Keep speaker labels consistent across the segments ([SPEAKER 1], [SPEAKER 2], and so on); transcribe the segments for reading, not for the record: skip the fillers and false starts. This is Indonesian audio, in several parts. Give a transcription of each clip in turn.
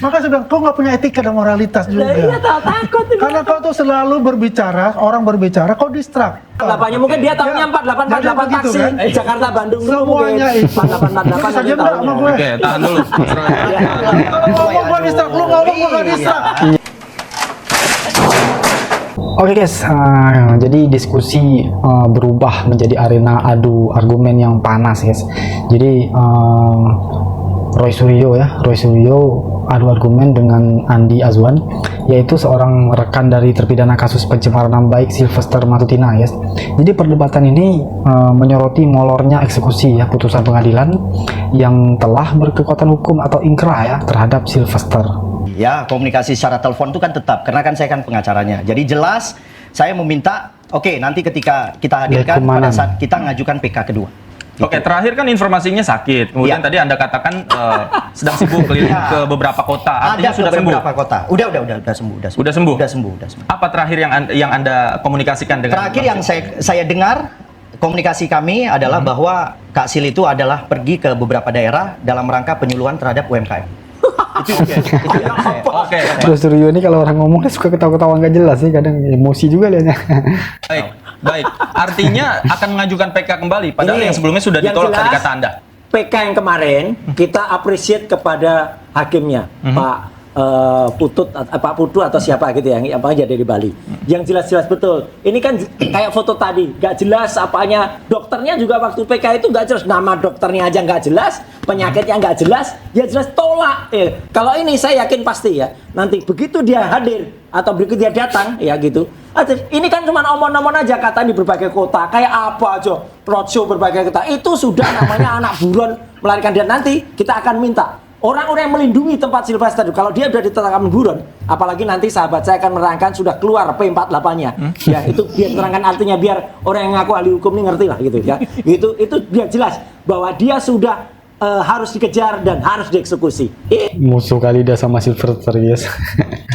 [SPEAKER 1] Maka saya bilang, kau nggak punya etika dan moralitas juga.
[SPEAKER 2] Iya, takut.
[SPEAKER 1] Karena kau tuh selalu berbicara, orang berbicara, kau distrak.
[SPEAKER 2] Lapanya mungkin dia tahunya 4848
[SPEAKER 1] begitu,
[SPEAKER 2] taksi
[SPEAKER 1] kan?
[SPEAKER 2] Jakarta Bandung
[SPEAKER 1] Semuanya itu.
[SPEAKER 2] 4848
[SPEAKER 1] Saja enggak sama gue.
[SPEAKER 3] Oke, tahan dulu.
[SPEAKER 1] Kalau ngomong gue distrak, lu ngomong gue nggak distrak.
[SPEAKER 4] Oke guys, jadi diskusi berubah menjadi arena adu argumen yang panas guys. Jadi Roy Suryo adu argumen dengan Andi Azwan, yaitu seorang rekan dari terpidana kasus pencemaran nama baik Sylvester Matutina guys. Jadi perdebatan ini menyoroti molornya eksekusi ya, putusan pengadilan yang telah berkekuatan hukum atau inkrah ya terhadap Sylvester.
[SPEAKER 5] Ya, komunikasi secara telepon itu kan tetap, karena kan saya kan pengacaranya. Jadi jelas saya meminta, oke, nanti ketika kita hadirkan pada saat kita ngajukan PK kedua. Gitu.
[SPEAKER 3] Oke, terakhir kan informasinya sakit. Kemudian tadi Anda katakan sedang sibuk keliling ke beberapa kota. Artinya
[SPEAKER 5] Ada
[SPEAKER 3] sudah
[SPEAKER 5] ke
[SPEAKER 3] sembuh.
[SPEAKER 5] beberapa kota. Udah sembuh.
[SPEAKER 3] Udah sembuh.
[SPEAKER 5] Udah sembuh.
[SPEAKER 3] Apa terakhir yang anda komunikasikan dengan?
[SPEAKER 5] Terakhir yang saya dengar komunikasi kami adalah bahwa Kak Sil itu adalah pergi ke beberapa daerah dalam rangka penyuluhan terhadap UMKM.
[SPEAKER 3] Oke.
[SPEAKER 4] Terus Suryo ini kalau orang ngomong suka ketawa-ketawa nggak jelas sih, kadang emosi juga liatnya.
[SPEAKER 3] Baik. Artinya akan mengajukan PK kembali, padahal yang sebelumnya sudah ditolak tadi kata Anda.
[SPEAKER 2] PK yang kemarin kita appreciate kepada hakimnya, Pak Putu atau siapa gitu yang apa aja dari Bali. Yang jelas-jelas betul. Ini kan kayak foto tadi, nggak jelas apanya. Dokternya juga waktu PK itu nggak jelas, nama dokternya aja nggak jelas, penyakitnya nggak jelas, dia jelas tolak. Kalau ini saya yakin pasti ya. Nanti begitu dia hadir atau begitu dia datang ya gitu. Ini kan cuma omong-omong aja kata di berbagai kota, kayak apa aja roadshow berbagai kota. Itu sudah namanya anak buron melarikan diri. Nanti kita akan minta orang-orang yang melindungi tempat Sylvester, kalau dia sudah ditetapkan buron, apalagi nanti sahabat saya akan menerangkan sudah keluar P48-nya. Ya, itu biar terangkan artinya biar orang yang ngaku ahli hukum ini ngerti lah gitu ya. Itu biar jelas bahwa dia sudah harus dikejar dan harus dieksekusi.
[SPEAKER 4] Musuh kali dia sama Sylvester guys.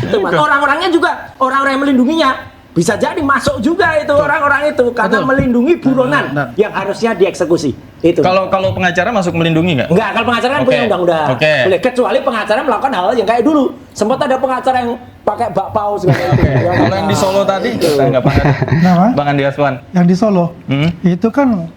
[SPEAKER 2] Itu Mas. Orang-orangnya juga orang-orang yang melindunginya bisa jadi masuk juga itu orang-orang itu karena melindungi buronan yang harusnya dieksekusi. Itu.
[SPEAKER 3] Kalau pengacara masuk melindungi nggak?
[SPEAKER 2] Enggak, kalau pengacara kan punya undang-undang. Boleh, kecuali pengacara melakukan hal yang kayak dulu. Sempat ada pengacara yang pakai bakpao segala itu.
[SPEAKER 3] Kalau yang di Solo tadi, saya nggak paham. Bang Andi Aswan.
[SPEAKER 1] Yang di Solo, itu kan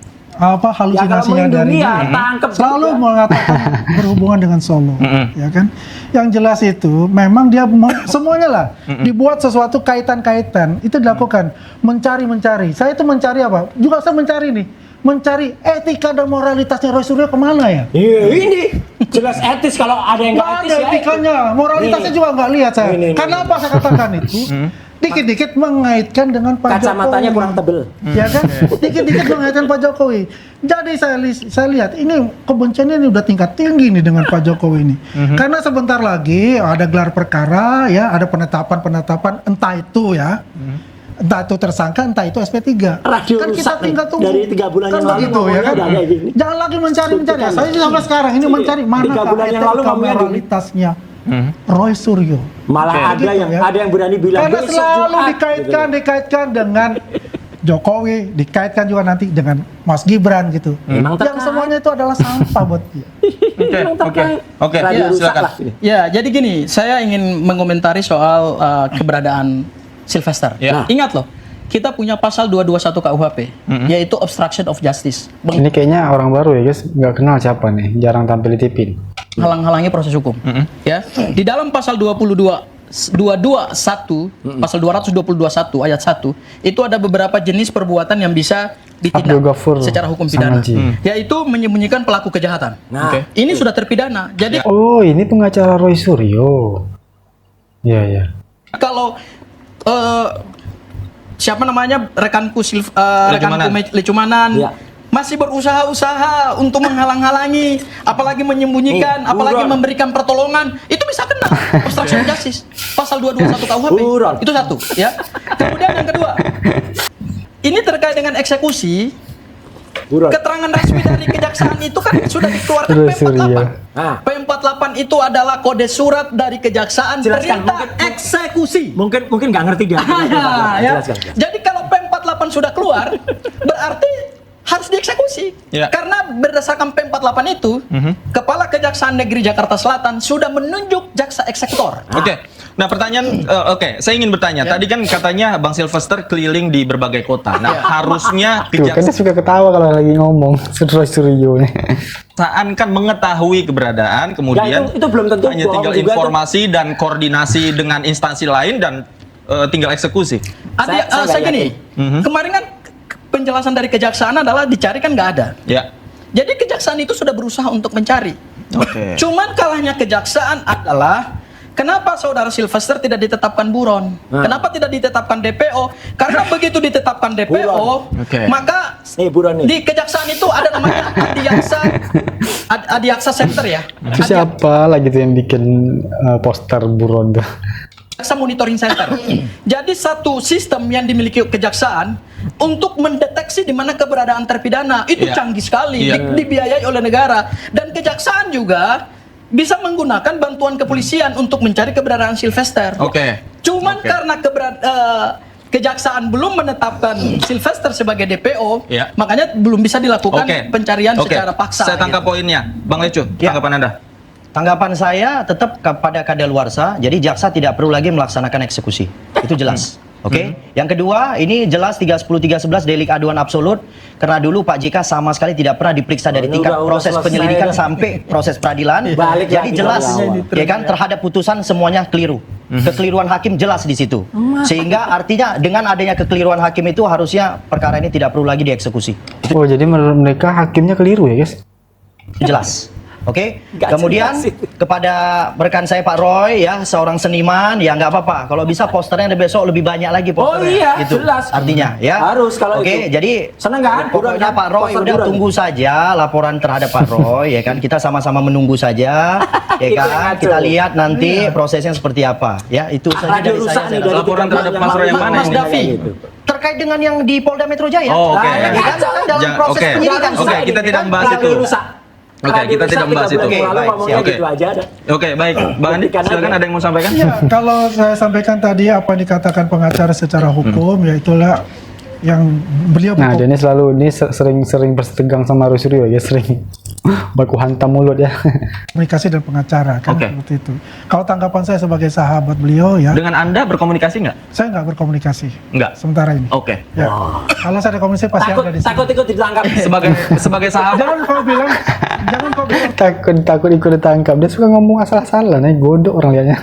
[SPEAKER 1] halusinasinya dari dia selalu
[SPEAKER 2] juga
[SPEAKER 1] mengatakan berhubungan dengan Solo, ya kan? Yang jelas itu memang dia semuanya lah dibuat sesuatu kaitan-kaitan itu dilakukan mencari. Saya itu mencari apa? Juga saya mencari nih. Mencari etika dan moralitasnya Roy Suryo kemana ya?
[SPEAKER 2] Ini jelas etis, kalau ada yang nggak etis
[SPEAKER 1] ada
[SPEAKER 2] ya
[SPEAKER 1] etikanya, moralitasnya juga nggak lihat saya. Karena apa saya katakan itu? Dikit-dikit mengaitkan dengan Pak Jokowi.
[SPEAKER 2] Kacamatanya kurang tebel.
[SPEAKER 1] Ya kan? Dikit-dikit mengaitkan Pak Jokowi. Jadi saya lihat ini kebenciannya ini udah tingkat tinggi nih dengan Pak Jokowi ini. Karena sebentar lagi ada gelar perkara ya, ada penetapan entah itu ya. Entah itu tersangka, entah itu SP3.
[SPEAKER 2] Radio
[SPEAKER 1] kan kita tinggal tunggu.
[SPEAKER 2] Dari 3 bulan
[SPEAKER 1] kan
[SPEAKER 2] yang lalu
[SPEAKER 1] begitu, ya kan? Jangan lagi mencari. Saya sampai sekarang ini mencari mana etika moralitasnya Roy Suryo.
[SPEAKER 2] Malah ada yang berani bilang
[SPEAKER 1] karena selalu dikaitkan dengan Jokowi, dikaitkan juga nanti dengan Mas Gibran gitu. Yang semuanya itu adalah sampah buat dia.
[SPEAKER 3] Oke, silakan.
[SPEAKER 6] Ya, jadi gini, saya ingin mengomentari soal keberadaan Sylvester. Ingat loh, kita punya pasal 221 KUHP, yaitu obstruction of justice.
[SPEAKER 4] Ini kayaknya orang baru ya guys, nggak kenal siapa nih, jarang tampil di TV.
[SPEAKER 6] Halang-halangi proses hukum. Ya, di dalam pasal 221, pasal 222.1 ayat 1, itu ada beberapa jenis perbuatan yang bisa ditindak secara hukum pidana, yaitu menyembunyikan pelaku kejahatan. Ini sudah terpidana. Jadi
[SPEAKER 4] ini pengacara Roy Suryo. Ya.
[SPEAKER 6] Kalau siapa namanya rekanku Lecumanan masih berusaha untuk menghalang-halangi, apalagi menyembunyikan, apalagi memberikan pertolongan, itu bisa kena obstruction of justice pasal 221 KUHP. Itu satu ya. Kemudian yang kedua, ini terkait dengan eksekusi. Keterangan resmi dari kejaksaan itu kan sudah dikeluarkan P48. P48 itu adalah kode surat dari kejaksaan perintah eksekusi.
[SPEAKER 2] Mungkin nggak ngerti dia.
[SPEAKER 6] Jadi kalau P48 sudah keluar, berarti harus dieksekusi.
[SPEAKER 3] Ya.
[SPEAKER 6] Karena berdasarkan P48 itu, Kepala Kejaksaan Negeri Jakarta Selatan sudah menunjuk jaksa eksekutor.
[SPEAKER 3] Oke. Nah, pertanyaan saya ingin bertanya. Tadi kan katanya Bang Sylvester keliling di berbagai kota. Nah, harusnya
[SPEAKER 4] Tuh, kan dia
[SPEAKER 3] kejaksaan
[SPEAKER 4] suka ketawa kalau lagi ngomong Roy Suryo nih.
[SPEAKER 3] kan mengetahui keberadaan, kemudian
[SPEAKER 2] itu belum tentu
[SPEAKER 3] hanya
[SPEAKER 2] bohong
[SPEAKER 3] tinggal
[SPEAKER 2] juga tuh.
[SPEAKER 3] informasi dan koordinasi dengan instansi lain dan tinggal eksekusi.
[SPEAKER 6] Saya
[SPEAKER 2] nggak
[SPEAKER 6] gini,
[SPEAKER 2] yakin.
[SPEAKER 6] kemarin kan penjelasan dari kejaksaan adalah dicari kan nggak ada.
[SPEAKER 3] Ya.
[SPEAKER 6] Jadi kejaksaan itu sudah berusaha untuk mencari.
[SPEAKER 3] Oke.
[SPEAKER 6] Cuman kalahnya kejaksaan adalah kenapa saudara Sylvester tidak ditetapkan buron? Kenapa tidak ditetapkan DPO? Karena begitu ditetapkan DPO,
[SPEAKER 2] Buron.
[SPEAKER 3] Oke.
[SPEAKER 6] maka
[SPEAKER 2] buron nih.
[SPEAKER 6] di kejaksaan itu ada namanya Adiaksa Center ya.
[SPEAKER 4] Itu siapa lagi tuh yang bikin poster buron tuh?
[SPEAKER 6] Jaksa Monitoring Center. Jadi satu sistem yang dimiliki kejaksaan untuk mendeteksi di mana keberadaan terpidana itu
[SPEAKER 3] Iya.
[SPEAKER 6] canggih sekali,
[SPEAKER 3] Iya.
[SPEAKER 6] dibiayai oleh negara, dan kejaksaan juga bisa menggunakan bantuan kepolisian untuk mencari keberadaan Sylvester.
[SPEAKER 3] Oke.
[SPEAKER 6] Cuman
[SPEAKER 3] Oke.
[SPEAKER 6] karena kejaksaan belum menetapkan Sylvester sebagai DPO,
[SPEAKER 3] Iya.
[SPEAKER 6] makanya belum bisa dilakukan
[SPEAKER 3] Oke.
[SPEAKER 6] pencarian
[SPEAKER 3] Oke.
[SPEAKER 6] secara paksa.
[SPEAKER 3] Saya tangkap
[SPEAKER 6] gitu.
[SPEAKER 3] poinnya. Bang Lecu,
[SPEAKER 5] Ya.
[SPEAKER 3] tanggapan Anda.
[SPEAKER 5] Tanggapan saya tetap kepada kadaluarsa, jadi jaksa tidak perlu lagi melaksanakan eksekusi. Itu jelas. Oke. Yang kedua, ini jelas 310-311 delik aduan absolut karena dulu Pak JK sama sekali tidak pernah diperiksa dari
[SPEAKER 2] Ini
[SPEAKER 5] tingkat
[SPEAKER 2] udah
[SPEAKER 5] proses
[SPEAKER 2] selesai
[SPEAKER 5] penyelidikan
[SPEAKER 2] dah.
[SPEAKER 5] sampai proses peradilan.
[SPEAKER 2] Balik
[SPEAKER 5] Jadi
[SPEAKER 2] lagi
[SPEAKER 5] jelas
[SPEAKER 2] dari awal.
[SPEAKER 5] ya kan terhadap putusan semuanya keliru. Kekeliruan hakim jelas di situ. Sehingga artinya dengan adanya kekeliruan hakim itu harusnya perkara ini tidak perlu lagi dieksekusi.
[SPEAKER 4] Oh, jadi menurut mereka hakimnya keliru ya, guys?
[SPEAKER 5] Jelas. Oke.
[SPEAKER 2] Nggak
[SPEAKER 5] Kemudian
[SPEAKER 2] jelas itu.
[SPEAKER 5] kepada rekan saya Pak Roy ya, seorang seniman, ya nggak apa-apa. Kalau bisa posternya ada besok lebih banyak lagi posternya.
[SPEAKER 2] Oh iya,
[SPEAKER 5] Gitu.
[SPEAKER 2] jelas.
[SPEAKER 5] Artinya ya.
[SPEAKER 2] Harus kalau
[SPEAKER 5] Oke,
[SPEAKER 2] itu.
[SPEAKER 5] jadi
[SPEAKER 2] Seneng kan?
[SPEAKER 5] pokoknya
[SPEAKER 2] Buron kan?
[SPEAKER 5] Pak Roy
[SPEAKER 2] Poster
[SPEAKER 5] udah
[SPEAKER 2] buron.
[SPEAKER 5] tunggu saja laporan terhadap Pak Roy ya kan. Kita sama-sama menunggu saja ya
[SPEAKER 2] Itu yang
[SPEAKER 5] kan.
[SPEAKER 2] ngaco.
[SPEAKER 5] Kita lihat nanti prosesnya seperti apa. Ya, itu saja
[SPEAKER 2] Radio
[SPEAKER 5] dari
[SPEAKER 2] rusak
[SPEAKER 5] saya.
[SPEAKER 2] nih
[SPEAKER 5] Saya
[SPEAKER 2] dari
[SPEAKER 3] Laporan
[SPEAKER 2] 13
[SPEAKER 3] terhadap Mas Roy yang mana
[SPEAKER 6] Mas
[SPEAKER 3] ini?
[SPEAKER 6] Davi.
[SPEAKER 2] Gitu.
[SPEAKER 5] terkait dengan yang di Polda Metro Jaya.
[SPEAKER 3] Oh, oke.
[SPEAKER 5] Ya kan? Dalam
[SPEAKER 3] Jangan-
[SPEAKER 5] proses
[SPEAKER 3] oke.
[SPEAKER 5] penyidikan.
[SPEAKER 3] Oke, kita tidak membahas itu. Oke, kita tidak membahas itu.
[SPEAKER 5] Oke, baik,
[SPEAKER 2] ngomongnya
[SPEAKER 3] siap.
[SPEAKER 2] gitu aja dah.
[SPEAKER 3] Oke, baik. Bang Andi,
[SPEAKER 2] Buktikan
[SPEAKER 3] silakan
[SPEAKER 2] aja.
[SPEAKER 3] ada yang mau sampaikan?
[SPEAKER 1] Ya, kalau saya sampaikan tadi apa yang dikatakan pengacara secara hukum, ya itulah yang beliau
[SPEAKER 4] Nah, dia ini selalu sering bersetegang sama Roy Suryo ya, sering baku hantam mulut ya.
[SPEAKER 1] komunikasi dan pengacara kan
[SPEAKER 3] Oke.
[SPEAKER 1] seperti itu. Kalau tanggapan saya sebagai sahabat beliau ya,
[SPEAKER 3] Dengan Anda berkomunikasi nggak?
[SPEAKER 1] saya nggak berkomunikasi
[SPEAKER 3] Nggak.
[SPEAKER 1] sementara ini.
[SPEAKER 3] Oke.
[SPEAKER 1] Ya. Kalau saya ada komunikasi pasti
[SPEAKER 2] Takut
[SPEAKER 1] ada di sini.
[SPEAKER 2] takut ikut ditangkap.
[SPEAKER 3] Sebagai sahabat,
[SPEAKER 1] Jangan kau bilang, jangan kau bilang.
[SPEAKER 4] takut ikut ditangkap. Dia suka ngomong asal-asalan, godok orang liatnya.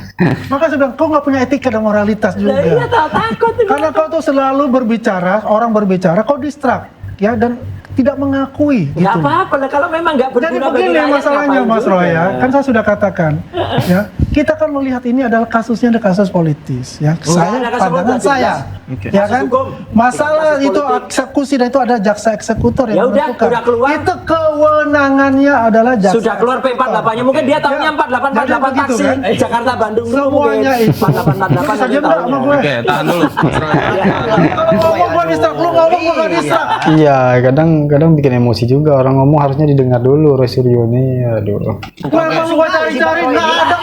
[SPEAKER 1] Maka saya bilang kau nggak punya etika dan moralitas
[SPEAKER 2] Nah, iya
[SPEAKER 1] juga.
[SPEAKER 2] takut.
[SPEAKER 1] Karena kau tuh selalu berbicara, orang berbicara, kau distract ya dan tidak mengakui.
[SPEAKER 2] Nggak
[SPEAKER 1] gitu.
[SPEAKER 2] apa-apa lah kalau memang nggak
[SPEAKER 1] Jadi
[SPEAKER 2] berguna bagi
[SPEAKER 1] begini
[SPEAKER 2] rakyat,
[SPEAKER 1] masalahnya
[SPEAKER 2] ngapain
[SPEAKER 1] Mas
[SPEAKER 2] juga?
[SPEAKER 1] Roy ya, kan saya sudah katakan ya, kita kan melihat ini adalah kasusnya ada kasus politis ya. Saya
[SPEAKER 2] ada kasus
[SPEAKER 1] pandangan
[SPEAKER 2] politis,
[SPEAKER 1] saya,
[SPEAKER 3] Oke.
[SPEAKER 1] ya
[SPEAKER 2] Kasus
[SPEAKER 1] kan.
[SPEAKER 2] hukum,
[SPEAKER 1] Masalah
[SPEAKER 2] kasus
[SPEAKER 1] itu
[SPEAKER 2] politik.
[SPEAKER 1] eksekusi dan itu ada jaksa eksekutor
[SPEAKER 2] Ya
[SPEAKER 1] yang
[SPEAKER 2] udah,
[SPEAKER 1] menentukan.
[SPEAKER 2] udah keluar.
[SPEAKER 1] Itu kewenangannya adalah jaksa.
[SPEAKER 2] Sudah keluar P48-nya, mungkin dia tahunya
[SPEAKER 1] Ya,
[SPEAKER 2] 4848
[SPEAKER 1] jadi begitu,
[SPEAKER 2] taksi
[SPEAKER 1] kan?
[SPEAKER 2] Jakarta Bandung dulu
[SPEAKER 1] Semuanya
[SPEAKER 2] mungkin.
[SPEAKER 1] itu.
[SPEAKER 2] 4848
[SPEAKER 1] Bisa
[SPEAKER 2] nanti
[SPEAKER 1] diam nggak sama
[SPEAKER 2] tahunya.
[SPEAKER 1] gue?
[SPEAKER 3] oke, tahan dulu. Mas Roy.
[SPEAKER 1] Kalau ngomong gua distract, lu ngomong gua nggak distract.
[SPEAKER 4] Iya, kadang bikin emosi juga. Orang ngomong harusnya didengar dulu Roy Suryo nih. Aduh.
[SPEAKER 1] Gua emang gua cari-cari nggak ada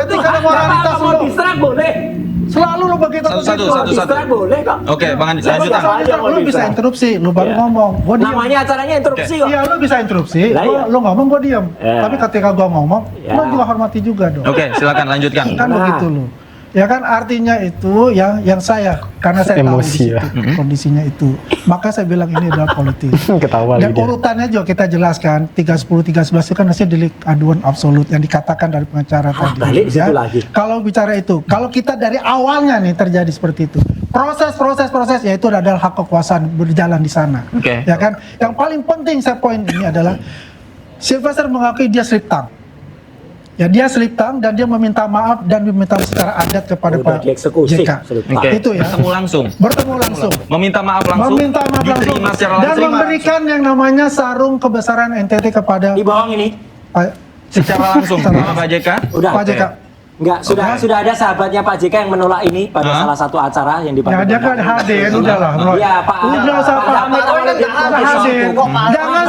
[SPEAKER 1] etika dan moralitas
[SPEAKER 2] Mau
[SPEAKER 1] lu.
[SPEAKER 2] distract boleh.
[SPEAKER 1] Selalu lu begitu.
[SPEAKER 3] Satu.
[SPEAKER 2] Distract boleh kok.
[SPEAKER 3] Oke, Bang Andi,
[SPEAKER 2] Saya
[SPEAKER 3] lanjutkan.
[SPEAKER 2] suka aja mau
[SPEAKER 1] Lu bisa
[SPEAKER 2] distract.
[SPEAKER 1] interupsi, lu baru
[SPEAKER 2] Iya.
[SPEAKER 1] ngomong. Gua diam.
[SPEAKER 2] Namanya acaranya interupsi kok.
[SPEAKER 1] Iya, lu bisa interupsi,
[SPEAKER 2] Lah, iya.
[SPEAKER 1] lu ngomong gua diam.
[SPEAKER 2] Iya.
[SPEAKER 1] Tapi ketika gua ngomong,
[SPEAKER 2] Iya.
[SPEAKER 1] lu juga hormati juga dong.
[SPEAKER 3] Oke, silakan lanjutkan.
[SPEAKER 1] Kan
[SPEAKER 2] Nah.
[SPEAKER 1] begitu lu. Ya kan artinya itu yang saya karena saya tahu
[SPEAKER 4] Emosi
[SPEAKER 1] di
[SPEAKER 4] ya.
[SPEAKER 1] situ kondisinya itu. Maka saya bilang ini adalah politik.
[SPEAKER 4] Ketawa
[SPEAKER 1] Dan
[SPEAKER 4] lagi dia.
[SPEAKER 1] urutannya juga kita jelaskan 310 311 itu kan hasilnya delik aduan absolut yang dikatakan dari pengacara tadi.
[SPEAKER 2] balik situ lagi.
[SPEAKER 1] Kalau bicara itu, kalau kita dari awalnya nih terjadi seperti itu. Proses yaitu adalah hak kekuasaan berjalan di sana.
[SPEAKER 3] Oke.
[SPEAKER 1] Ya kan? Yang paling penting saya poin ini adalah Sylvester mengakui dia slip tongue. Ya dia slip tongue dan dia meminta maaf dan meminta secara adat kepada
[SPEAKER 2] Udah
[SPEAKER 1] Pak
[SPEAKER 2] dieksekusi,
[SPEAKER 1] JK.
[SPEAKER 2] slip tongue.
[SPEAKER 3] Oke,
[SPEAKER 1] Itu ya.
[SPEAKER 3] bertemu langsung.
[SPEAKER 1] Bertemu langsung.
[SPEAKER 3] Meminta maaf langsung.
[SPEAKER 1] Meminta maaf langsung
[SPEAKER 3] Diterima secara
[SPEAKER 1] dan
[SPEAKER 3] langsung.
[SPEAKER 1] memberikan yang namanya sarung kebesaran NTT kepada
[SPEAKER 2] Di bawah ini
[SPEAKER 1] Pak
[SPEAKER 3] Secara langsung sama Pak JK.
[SPEAKER 2] udah.
[SPEAKER 1] Pak JK.
[SPEAKER 2] Enggak, sudah ada sahabatnya Pak JK yang menolak ini pada salah satu acara yang di
[SPEAKER 1] Ya dia kan hadir, udahlah. Roy.
[SPEAKER 2] Iya, Pak.
[SPEAKER 1] Udah sama
[SPEAKER 2] Pak Hamid
[SPEAKER 5] Roy kan nggak
[SPEAKER 1] Udah hadir. Jangan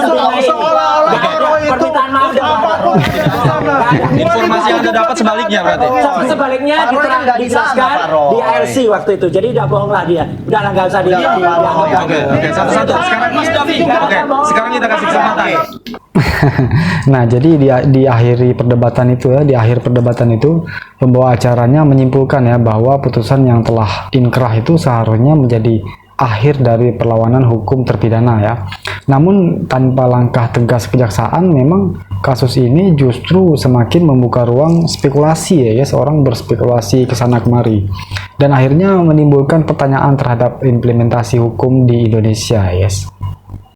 [SPEAKER 1] seolah-olah Roy itu
[SPEAKER 2] permintaan maaf
[SPEAKER 1] apapun ada di sana.
[SPEAKER 3] Informasi yang Anda dapat sebaliknya berarti.
[SPEAKER 2] Sebaliknya
[SPEAKER 5] Pak Roy kan nggak di sana,
[SPEAKER 2] dijelaskan
[SPEAKER 5] Pak Roy.
[SPEAKER 2] di ARC waktu itu. Jadi udah bohong lah dia. Udahlah nggak usah
[SPEAKER 5] Udah lah, Pak Roy.
[SPEAKER 3] Oke, satu-satu. Sekarang Mas Davi. Oke, sekarang kita kasih kesempatan.
[SPEAKER 4] Nah, jadi di akhir perdebatan itu pembawa acaranya menyimpulkan ya bahwa putusan yang telah inkrah itu seharusnya menjadi akhir dari perlawanan hukum terpidana ya. Namun tanpa langkah tegas kejaksaan, memang kasus ini justru semakin membuka ruang spekulasi ya, seorang berspekulasi ke sana kemari, dan akhirnya menimbulkan pertanyaan terhadap implementasi hukum di Indonesia, yes.